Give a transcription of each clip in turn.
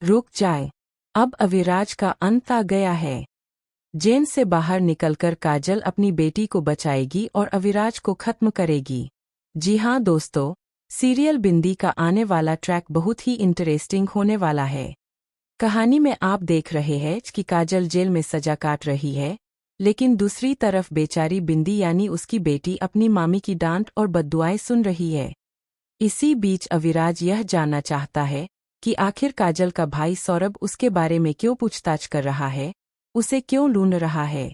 रुक जाए, अब अविराज का अंत आ गया है। जेल से बाहर निकलकर काजल अपनी बेटी को बचाएगी और अविराज को खत्म करेगी। जी हाँ दोस्तों, सीरियल बिंदी का आने वाला ट्रैक बहुत ही इंटरेस्टिंग होने वाला है। कहानी में आप देख रहे हैं कि काजल जेल में सजा काट रही है, लेकिन दूसरी तरफ बेचारी बिंदी यानी उसकी बेटी अपनी मामी की डांट और बद्दुआएं सुन रही है। इसी बीच अविराज यह जानना चाहता है कि आखिर काजल का भाई सौरभ उसके बारे में क्यों पूछताछ कर रहा है, उसे क्यों ढूंढ रहा है।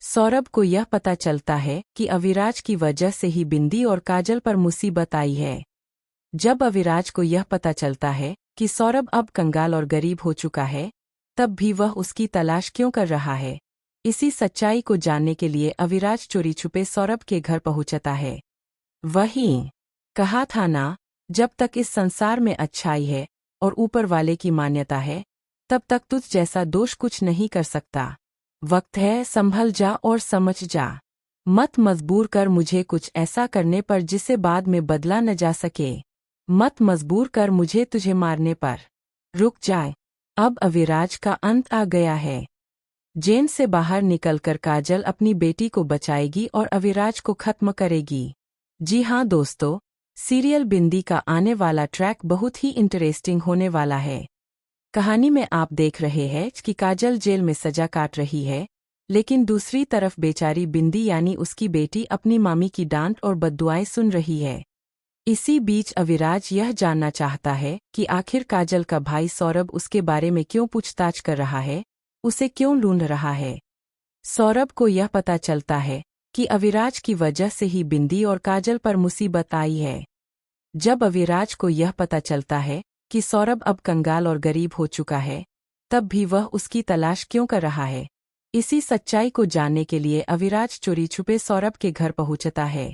सौरभ को यह पता चलता है कि अविराज की वजह से ही बिंदी और काजल पर मुसीबत आई है। जब अविराज को यह पता चलता है कि सौरभ अब कंगाल और गरीब हो चुका है, तब भी वह उसकी तलाश क्यों कर रहा है। इसी सच्चाई को जानने के लिए अविराज चोरी छुपे सौरभ के घर पहुंचता है। वहीं कहा था ना, जब तक इस संसार में अच्छाई है और ऊपर वाले की मान्यता है, तब तक तुझ जैसा दोष कुछ नहीं कर सकता। वक्त है, संभल जा और समझ जा। मत मजबूर कर मुझे कुछ ऐसा करने पर जिसे बाद में बदला न जा सके। मत मजबूर कर मुझे तुझे मारने पर। रुक जाए, अब अविराज का अंत आ गया है। जेल से बाहर निकलकर काजल अपनी बेटी को बचाएगी और अविराज को खत्म करेगी। जी हाँ दोस्तों, सीरियल बिंदी का आने वाला ट्रैक बहुत ही इंटरेस्टिंग होने वाला है। कहानी में आप देख रहे हैं कि काजल जेल में सजा काट रही है, लेकिन दूसरी तरफ बेचारी बिंदी यानी उसकी बेटी अपनी मामी की डांट और बद्दुआएं सुन रही है। इसी बीच अविराज यह जानना चाहता है कि आखिर काजल का भाई सौरभ उसके बारे में क्यों पूछताछ कर रहा है, उसे क्यों ढूंढ रहा है। सौरभ को यह पता चलता है कि अविराज की वजह से ही बिंदी और काजल पर मुसीबत आई है। जब अविराज को यह पता चलता है कि सौरभ अब कंगाल और गरीब हो चुका है, तब भी वह उसकी तलाश क्यों कर रहा है। इसी सच्चाई को जानने के लिए अविराज चोरी छुपे सौरभ के घर पहुंचता है।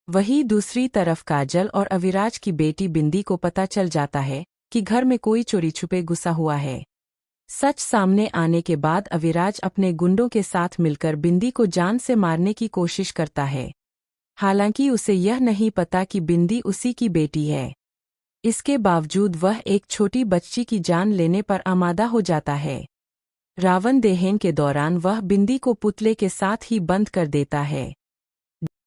वहीं दूसरी तरफ काजल और अविराज की बेटी बिंदी को पता चल जाता है कि घर में कोई चोरी छुपे घुसा हुआ है। सच सामने आने के बाद अविराज अपने गुंडों के साथ मिलकर बिंदी को जान से मारने की कोशिश करता है। हालांकि उसे यह नहीं पता कि बिंदी उसी की बेटी है। इसके बावजूद वह एक छोटी बच्ची की जान लेने पर आमादा हो जाता है। रावण दहन के दौरान वह बिंदी को पुतले के साथ ही बंद कर देता है।